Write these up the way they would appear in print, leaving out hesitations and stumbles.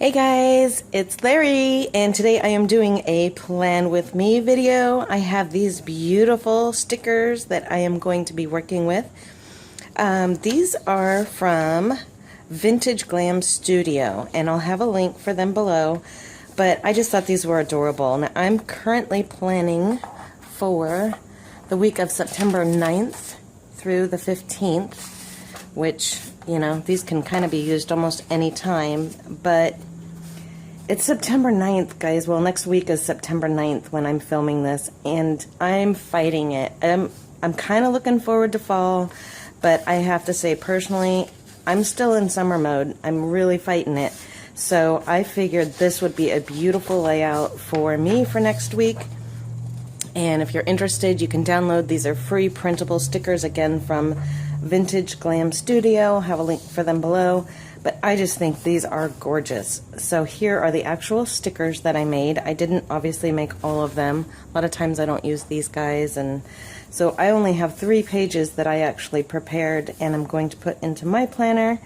Hey guys, it's Larry, and today I am doing a plan with me video. I have these beautiful stickers that I am going to be working with. These are from Vintage Glam Studio, and I'll have a link for them below, but I just thought these were adorable. Now, I'm currently planning for the week of September 9th through the 15th, which, you know, these can kind of be used almost any time, but it's September 9th, guys. Well, next week is September 9th when I'm filming this, and I'm fighting it. I'm kind of looking forward to fall, but I have to say, personally, I'm still in summer mode. I'm really fighting it. So I figured this would be a beautiful layout for me for next week. And if you're interested, you can download. These are free printable stickers, again, from Vintage Glam Studio. I'll have a link for them below. But I just think these are gorgeous. So here are the actual stickers that I made. I didn't obviously make all of them. A lot of times I don't use these guys, and so I only have 3 pages that I actually prepared and I'm going to put into my planner.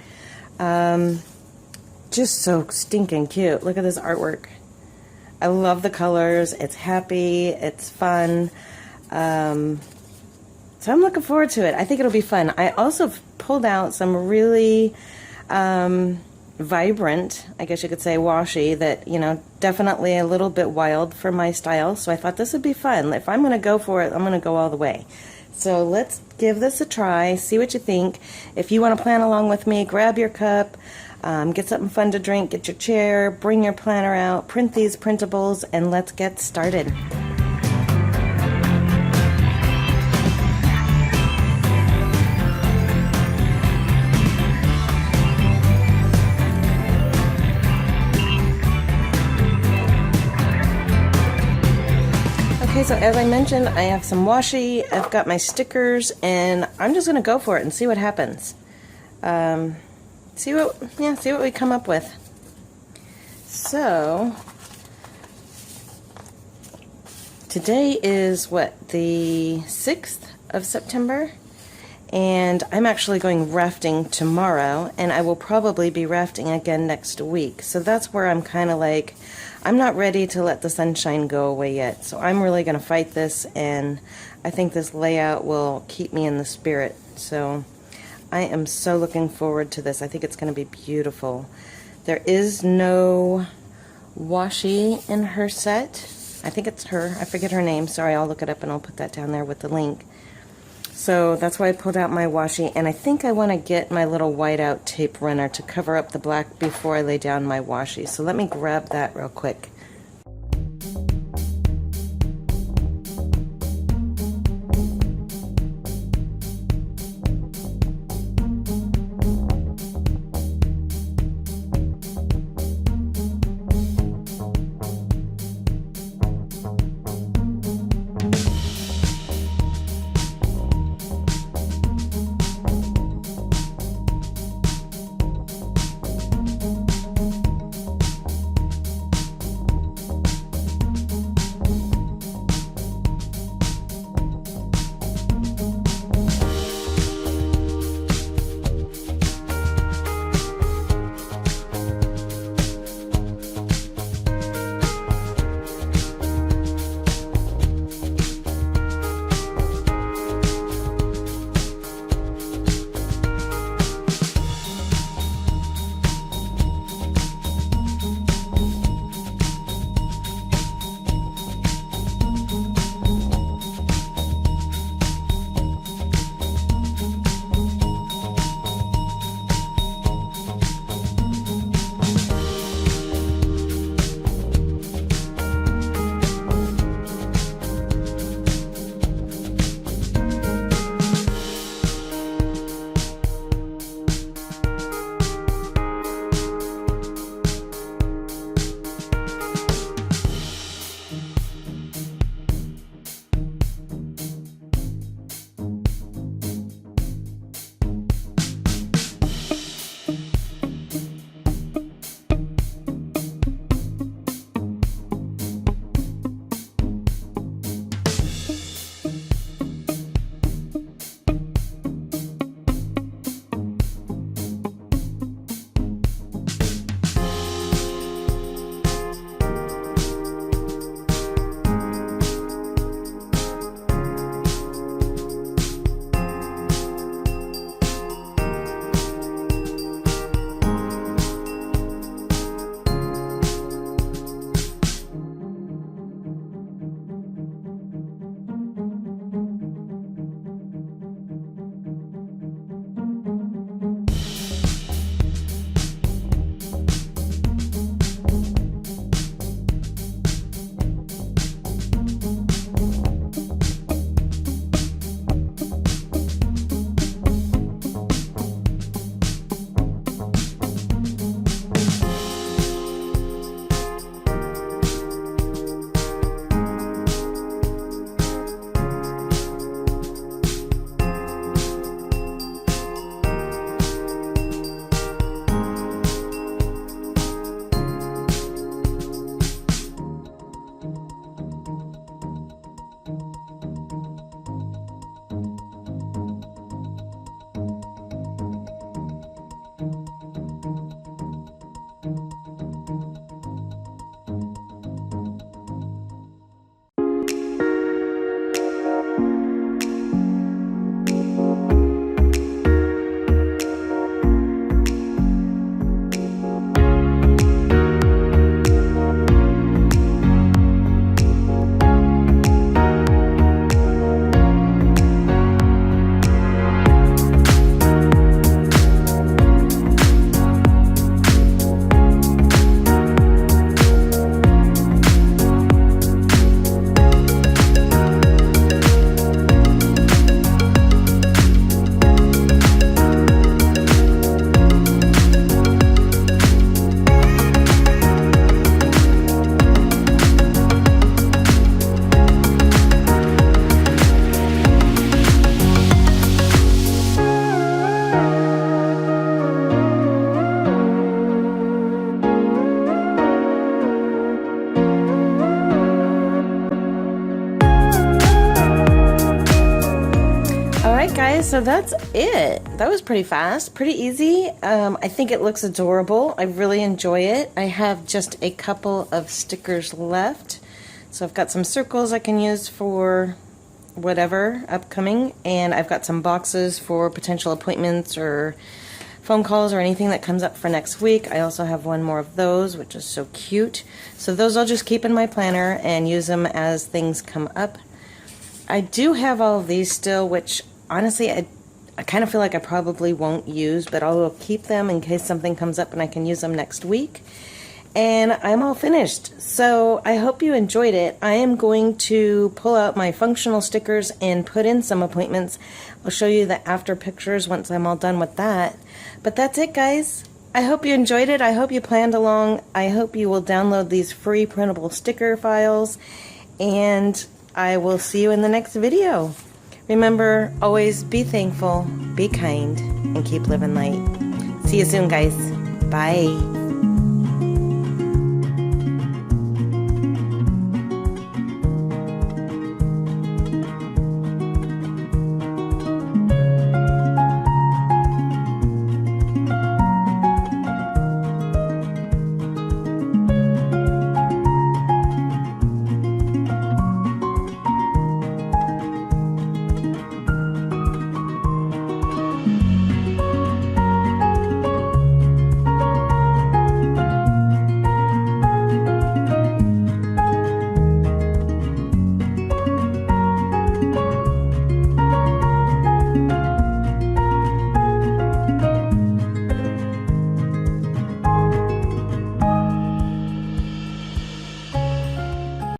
Just so stinking cute. Look at this artwork. I love the colors. It's happy. It's fun. So I'm looking forward to it. I think it'll be fun. I also pulled out some really vibrant, I guess you could say, washi that, you know, definitely a little bit wild for my style. So I thought this would be fun. If I'm going to go for it, I'm going to go all the way. So let's give this a try, see what you think. If you want to plan along with me, grab your cup, get something fun to drink, get your chair, bring your planner out, print these printables, and let's get started. Okay, so as I mentioned, I have some washi, I've got my stickers, and I'm just going to go for it and see what happens. See what we come up with. So, today is what, the 6th of September? And I'm actually going rafting tomorrow, and I will probably be rafting again next week. So that's where I'm kind of like, I'm not ready to let the sunshine go away yet. So I'm really going to fight this, and I think this layout will keep me in the spirit. So I am so looking forward to this. I think it's going to be beautiful. There is no washi in her set. I think it's her. I forget her name. Sorry, I'll look it up and I'll put that down there with the link. So that's why I pulled out my washi, and I think I want to get my little whiteout tape runner to cover up the black before I lay down my washi. So let me grab that real quick. so that's it. That was pretty fast, pretty easy. I think it looks adorable. I really enjoy it. I have just a couple of stickers left. So I've got some circles I can use for whatever upcoming, and I've got some boxes for potential appointments or phone calls or anything that comes up for next week. I also have one more of those, which is so cute. So those I'll just keep in my planner and use them as things come up. I do have all of these still, which honestly I kind of feel like I probably won't use, but I will keep them in case something comes up and I can use them next week. And I'm all finished. So I hope you enjoyed it. I am going to pull out my functional stickers and put in some appointments. I'll show you the after pictures once I'm all done with that. But that's it, guys. I hope you enjoyed it. I hope you planned along. I hope you will download these free printable sticker files. And I will see you in the next video. Remember, always be thankful, be kind, and keep living light. See you soon, guys. Bye.